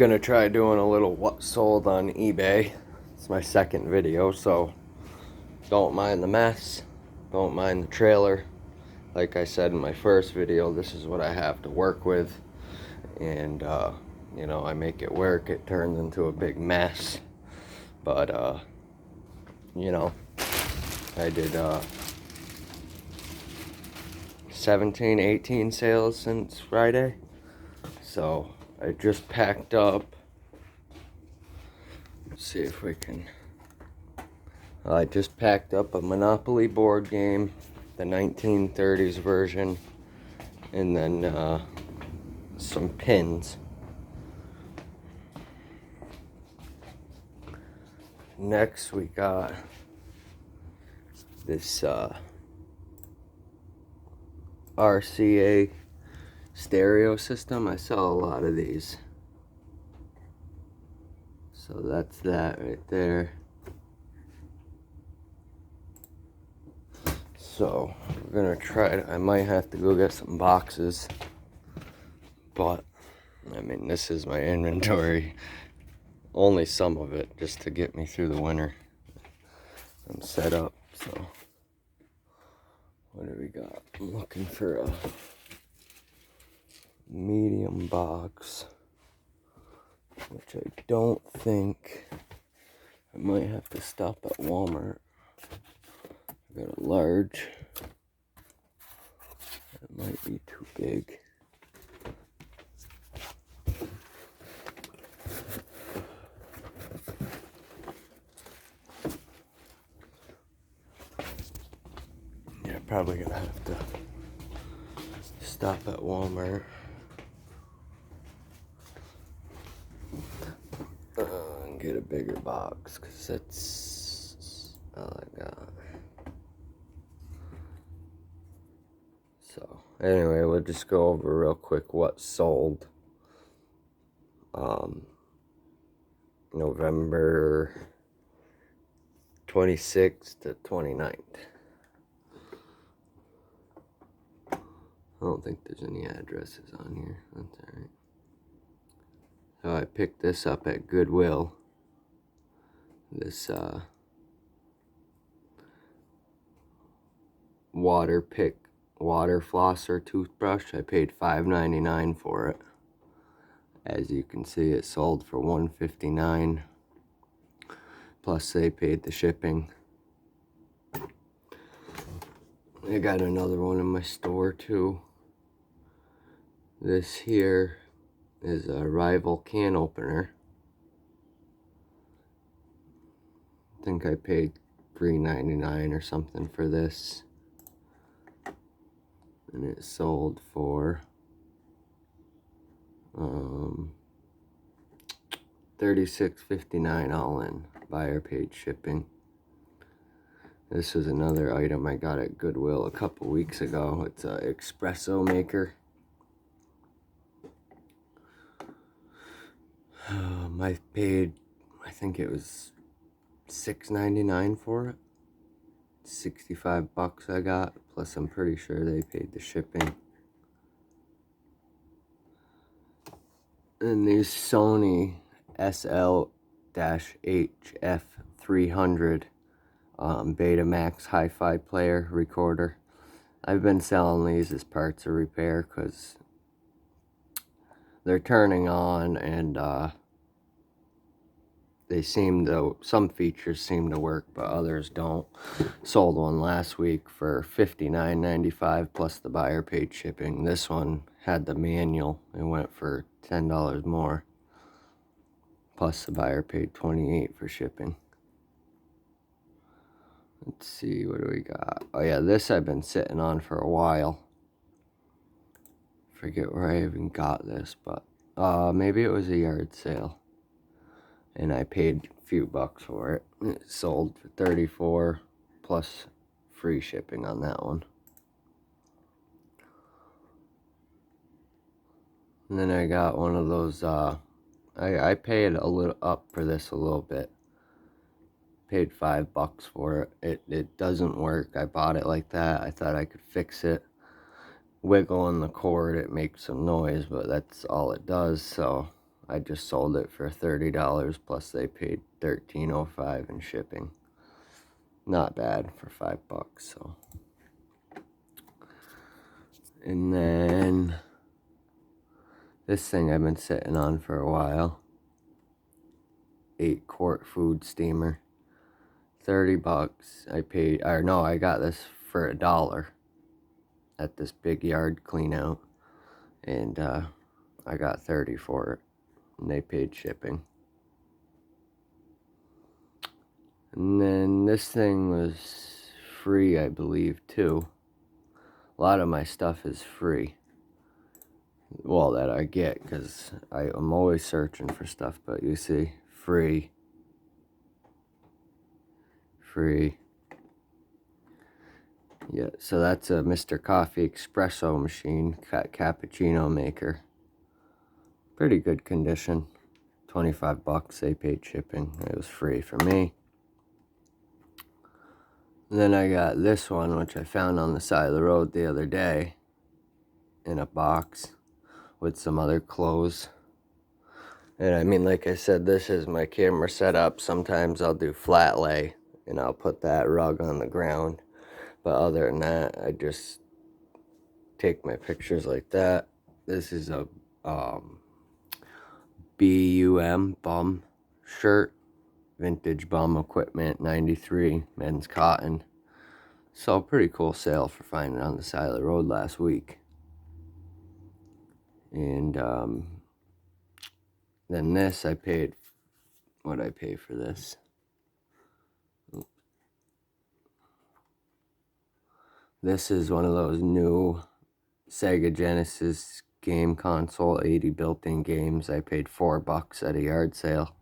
Gonna try doing a little what sold on eBay. It's my second video, so don't mind the mess, don't mind the trailer. Like I said in my first video, this is what I have to work with, and you know, I make it work. It turns into a big mess, but you know, I did 17, 18 sales since Friday, so I just packed up. Let's see if we can. I just packed up a Monopoly board game, the 1930s version, and then some pins. Next we got this RCA stereo system. I sell a lot of these. So that's that right there. So we're gonna try it. I might have to go get some boxes, but I mean, this is my inventory. Only some of it, just to get me through the winter. I'm set up, so what do we got? I'm looking for a medium box, which I don't think. I might have to stop at Walmart. I got a large. It might be too big. Yeah, probably gonna have to stop at Walmart. And get a bigger box, because that's all I got. So anyway, we'll just go over real quick what sold. November 26th to 29th. I don't think there's any addresses on here. That's alright. So I picked this up at Goodwill. This water flosser toothbrush. I paid $5.99 for it. As you can see, it sold for $1.59. Plus they paid the shipping. I got another one in my store too. This here is a Rival can opener. I think I paid $3.99 or something for this. And it sold for $36.59 all in. Buyer paid shipping. This was another item I got at Goodwill a couple weeks ago. It's an espresso maker. I paid, I think it was $6.99 for it. 65 bucks I got, plus I'm pretty sure they paid the shipping. And these Sony SL-HF300 Betamax hi-fi player recorder. I've been selling these as parts of repair because they're turning on, and they seem to, some features seem to work, but others don't. Sold one last week for $59.95 plus the buyer paid shipping. This one had the manual. It went for $10 more. Plus the buyer paid $28 for shipping. Let's see, what do we got? Oh yeah, this I've been sitting on for a while. Forget where I even got this, but maybe it was a yard sale. And I paid a few bucks for it. It sold for $34 plus free shipping on that one. And then I got one of those, I paid a little up for this a little bit. Paid $5 for it. It doesn't work. I bought it like that. I thought I could fix it. Wiggle on the cord, it makes some noise, but that's all it does. So I just sold it for $30 plus they paid $13.05 in shipping. Not bad for $5, so. And then this thing I've been sitting on for a while. 8-quart food steamer. $30. I got this for $1 at this big yard clean out. And I got 30 for it. And they paid shipping. And then this thing was free, I believe, too. A lot of my stuff is free. Well, that I get, because I'm always searching for stuff. But you see, free. Yeah, so that's a Mr. Coffee espresso machine, cappuccino maker. Pretty good condition. $25, they paid shipping. It was free for me. And then I got this one, which I found on the side of the road the other day in a box with some other clothes. And I mean, like I said, this is my camera setup. Sometimes I'll do flat lay and I'll put that rug on the ground. But other than that, I just take my pictures like that. This is a bum shirt. Vintage Bum Equipment, 93, men's cotton. So pretty cool sale for finding it on the side of the road last week. And then this, I paid, what'd I pay for this? This is one of those new Sega Genesis game console, 80 built-in games. I paid $4 at a yard sale.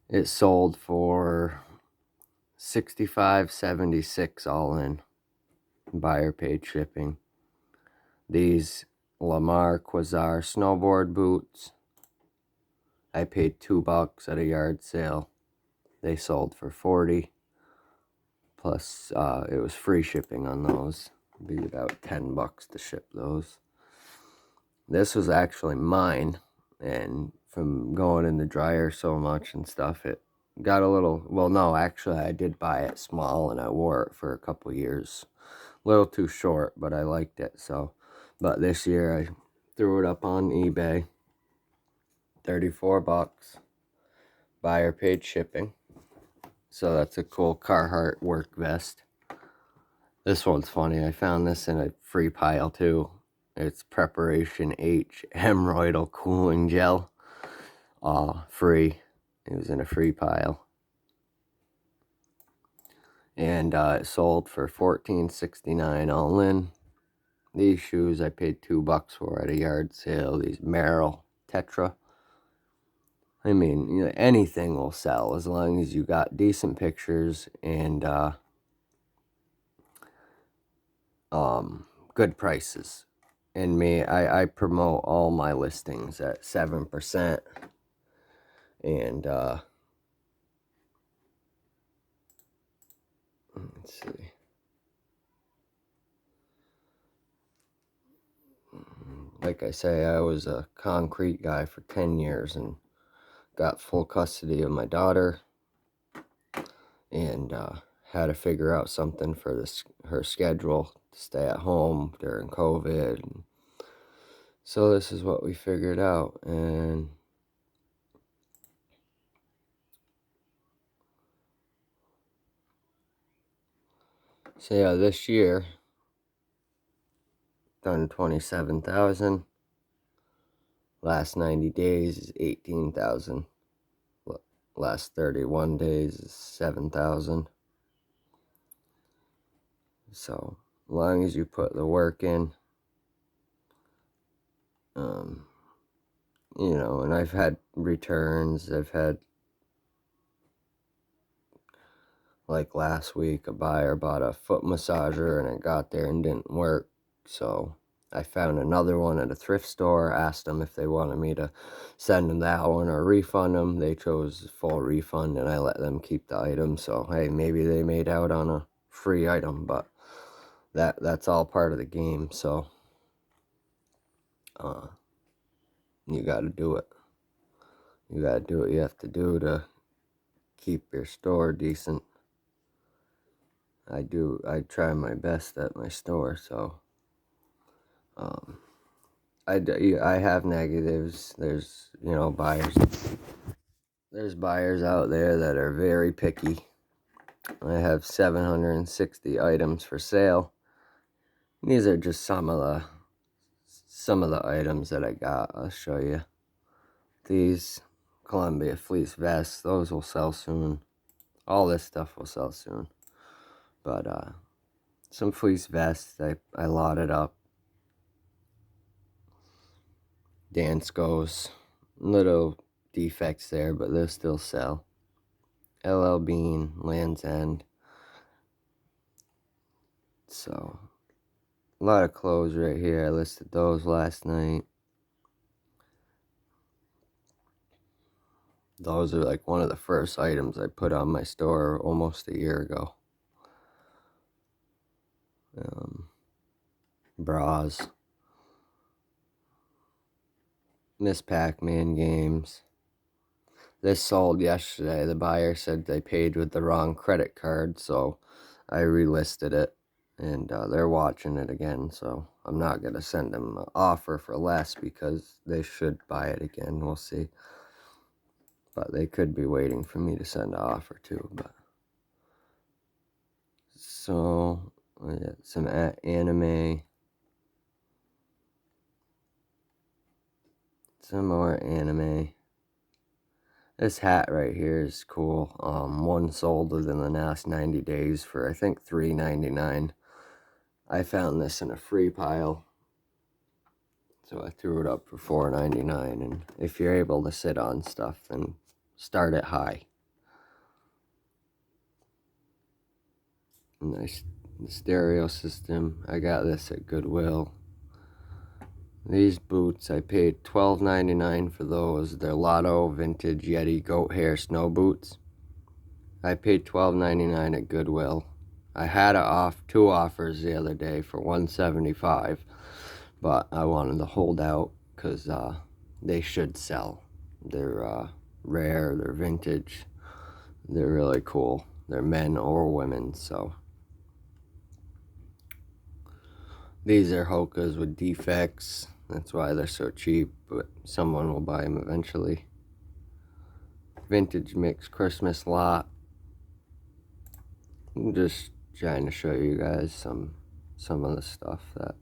It sold for $65.76 all in. Buyer paid shipping. These Lamar Quasar snowboard boots, I paid $2 at a yard sale. They sold for $40. Plus, it was free shipping on those. It'd be about $10 to ship those. This was actually mine, and from going in the dryer so much and stuff, it got a little, well, no, actually, I did buy it small, and I wore it for a couple years. A little too short, but I liked it, so. But this year, I threw it up on eBay. $34. Buyer paid shipping. So that's a cool Carhartt work vest. This one's funny. I found this in a free pile, too. It's Preparation H Hemorrhoidal Cooling Gel. Free. It was in a free pile. And it sold for $14.69 all in. These shoes I paid $2 for at a yard sale. These Merrell Tetra. I mean, you know, anything will sell as long as you got decent pictures and good prices. And I promote all my listings at 7%. And let's see. Like I say, I was a concrete guy for 10 years and got full custody of my daughter, and had to figure out something for her schedule to stay at home during COVID. And so this is what we figured out. And so yeah, this year done 27,000. Last 90 days is 18,000. Last 31 days is 7,000. So, as long as you put the work in, you know, and I've had returns. I've had, like last week, a buyer bought a foot massager and it got there and didn't work. So I found another one at a thrift store, asked them if they wanted me to send them that one or refund them. They chose full refund and I let them keep the item. So, hey, maybe they made out on a free item, but that's all part of the game. So you got to do it. You gotta do what you have to do to keep your store decent. I try my best at my store, so I have negatives. There's, buyers. There's buyers out there that are very picky. I have 760 items for sale. These are just some of the items that I got. I'll show you. These Columbia fleece vests, those will sell soon. All this stuff will sell soon. But some fleece vests I lotted up. Danskos, little defects there, but they'll still sell. LL Bean, Land's End. So, a lot of clothes right here. I listed those last night. Those are like one of the first items I put on my store almost a year ago. Bras. Miss Pac-Man games. This sold yesterday. The buyer said they paid with the wrong credit card, so I relisted it. And they're watching it again, so I'm not going to send them an offer for less because they should buy it again. We'll see. But they could be waiting for me to send an offer too. But so, some anime. Some more anime. This hat right here is cool. One sold within the last 90 days for I think $3.99. I found this in a free pile, so I threw it up for $4.99. And if you're able to sit on stuff, then start it high. Nice stereo system. I got this at Goodwill. These boots, I paid $12.99 for those. They're Lotto Vintage Yeti Goat Hair Snow Boots. I paid $12.99 at Goodwill. I had two offers the other day for $175, but I wanted to hold out because they should sell. They're rare, they're vintage, they're really cool. They're men or women, so. These are Hokas with defects. That's why they're so cheap, but someone will buy them eventually. Vintage Mix Christmas lot. I'm just trying to show you guys some of the stuff that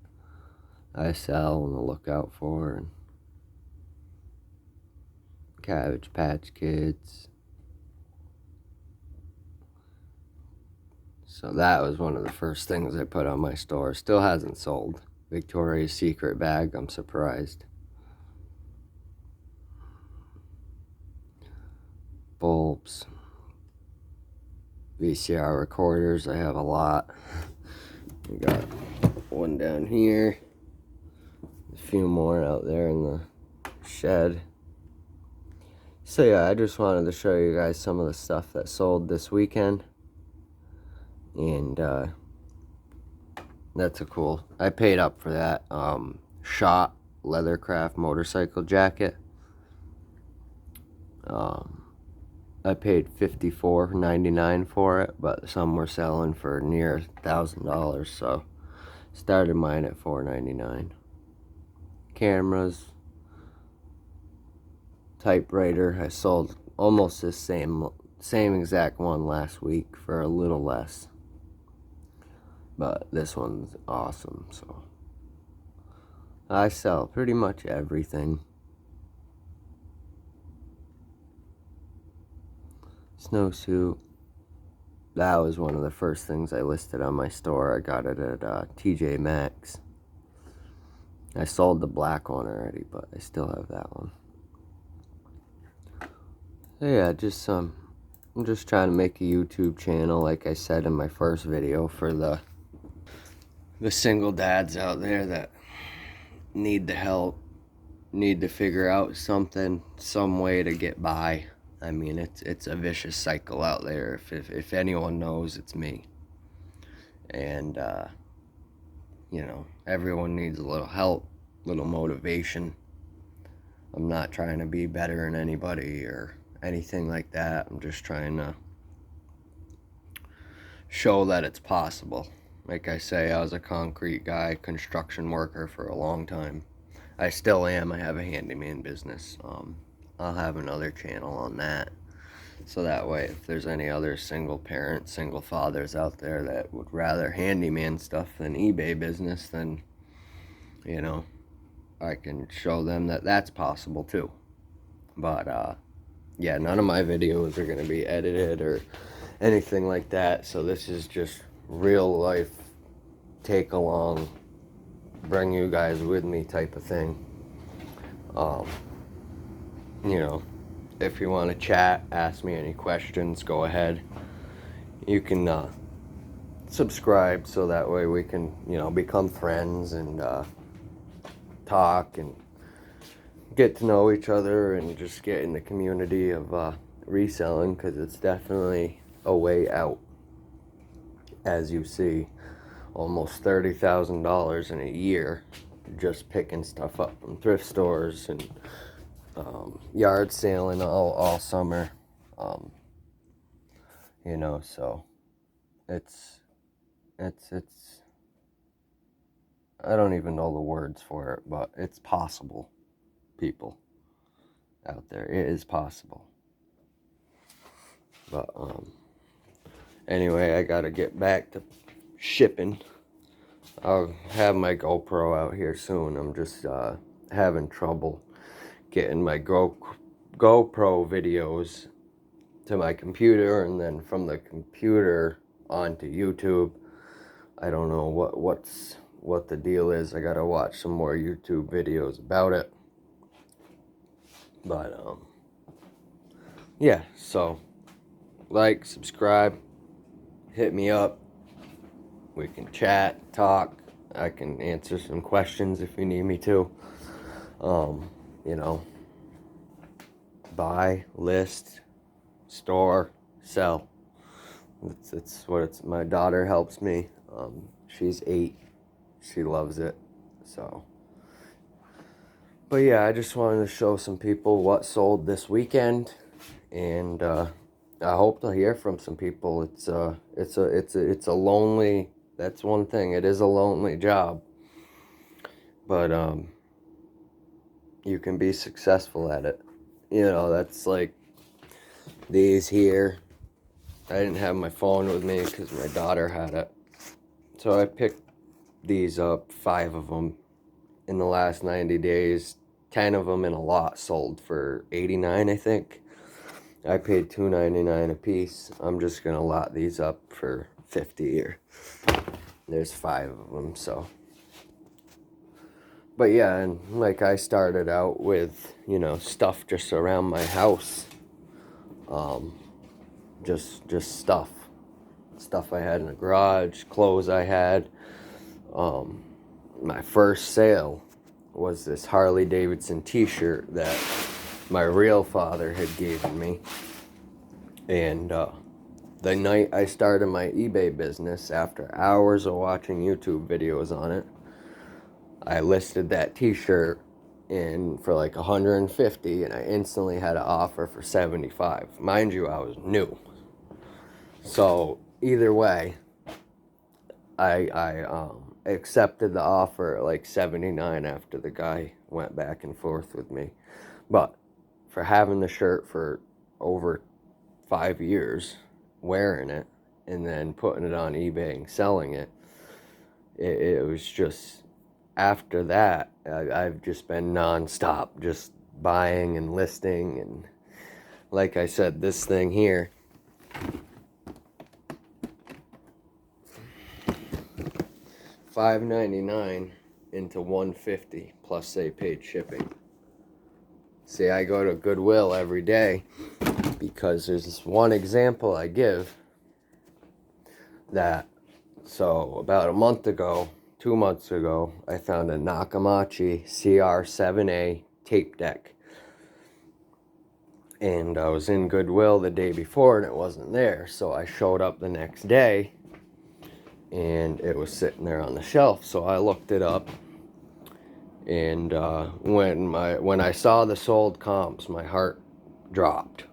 I sell and to look out for. And Cabbage Patch Kids. So that was one of the first things I put on my store. Still hasn't sold. Victoria's Secret bag, I'm surprised. Bulbs. VCR recorders, I have a lot. We got one down here. A few more out there in the shed. So yeah, I just wanted to show you guys some of the stuff that sold this weekend. And that's a cool, I paid up for that Shot Leathercraft motorcycle jacket. I paid $54.99 for it, but some were selling for near $1,000, so started mine at $4.99. Cameras, typewriter, I sold almost the same exact one last week for a little less. But this one's awesome, so I sell pretty much everything. Snowsuit. That was one of the first things I listed on my store. I got it at TJ Maxx. I sold the black one already, but I still have that one. So yeah, I'm just trying to make a YouTube channel, like I said in my first video, for the single dads out there that need the help, need to figure out some way to get by. I mean, it's a vicious cycle out there. If anyone knows, it's me. And everyone needs a little help, little motivation. I'm not trying to be better than anybody or anything like that. I'm just trying to show that it's possible. Like I say, I was a concrete guy, construction worker for a long time. I still am. I have a handyman business. I'll have another channel on that. So that way, if there's any other single parents, single fathers out there that would rather handyman stuff than eBay business, then, you know, I can show them that that's possible too. But, yeah, none of my videos are going to be edited or anything like that. So this is just real life, take along, bring you guys with me type of thing. You know, if you want to chat, ask me any questions, go ahead. You can subscribe so that way we can, you know, become friends and talk and get to know each other and just get in the community of reselling, because it's definitely a way out. As you see, almost $30,000 in a year just picking stuff up from thrift stores and yard sailing all summer. You know, so it's I don't even know the words for it, but it's possible, people out there. It is possible. But anyway, I gotta get back to shipping. I'll have my GoPro out here soon. I'm just having trouble getting my GoPro videos to my computer, and then from the computer onto YouTube. I don't know what the deal is. I gotta watch some more YouTube videos about it. But yeah, so like, subscribe, hit me up. We can chat, talk. I can answer some questions if you need me to. You know, buy, list, store, sell. It's what it's. My daughter helps me. She's 8. She loves it. So, but yeah, I just wanted to show some people what sold this weekend, and I hope to hear from some people. It's a lonely. That's one thing. It is a lonely job, but you can be successful at it. You know, that's like these here. I didn't have my phone with me because my daughter had it. So I picked these up, 5 of them in the last 90 days. 10 of them in a lot sold for $89, I think. I paid $2.99 a piece. I'm just going to lot these up for $50 here. There's 5 of them, so. But yeah, and like I started out with, you know, stuff just around my house. Just stuff I had in the garage, clothes I had. My first sale was this Harley Davidson t-shirt that my real father had given me. And the night I started my eBay business, after hours of watching YouTube videos on it, I listed that t-shirt in for like $150, and I instantly had an offer for $75. Mind you, I was new. So either way, I accepted the offer at like $79 after the guy went back and forth with me. But for having the shirt for over 5 years, wearing it, and then putting it on eBay and selling it, it was just, after that, I've just been nonstop, just buying and listing. And like I said, this thing here, $5.99 into $150, plus they paid shipping. See, I go to Goodwill every day because there's this one example I give that, so about a month ago, 2 months ago, I found a Nakamachi CR7A tape deck. And I was in Goodwill the day before and it wasn't there. So I showed up the next day and it was sitting there on the shelf. So I looked it up, And when I saw the sold comps, my heart dropped.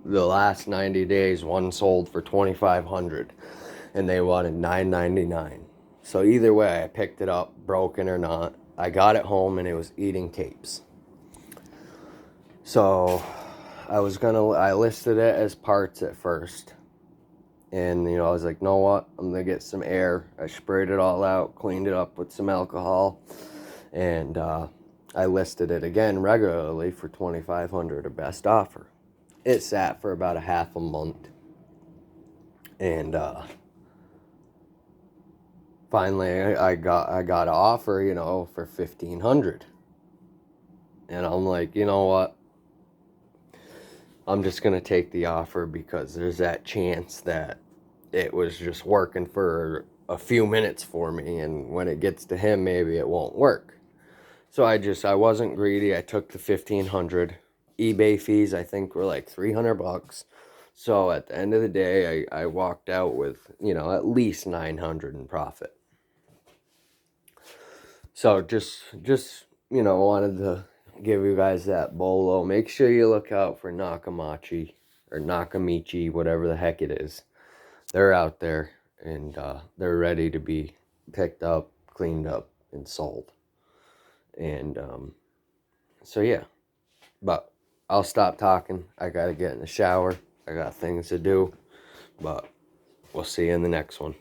The last 90 days, one sold for $2,500, and they wanted $9.99. So either way, I picked it up, broken or not. I got it home, and it was eating capes. So I listed it as parts at first. And, I was like, know what? I'm going to get some air. I sprayed it all out, cleaned it up with some alcohol. And I listed it again regularly for $2,500, a best offer. It sat for about a half a month. And finally, I got an offer, for $1,500. And I'm like, you know what? I'm just going to take the offer because there's that chance that it was just working for a few minutes for me. And when it gets to him, maybe it won't work. So I wasn't greedy. I took the $1,500. eBay fees, I think, were like $300. So at the end of the day, I walked out with, at least $900 in profit. So just wanted to give you guys that bolo. Make sure you look out for Nakamichi or Nakamichi, whatever the heck it is. They're out there, and they're ready to be picked up, cleaned up, and sold. And so yeah, but I'll stop talking. I gotta get in the shower. I got things to do, but we'll see you in the next one.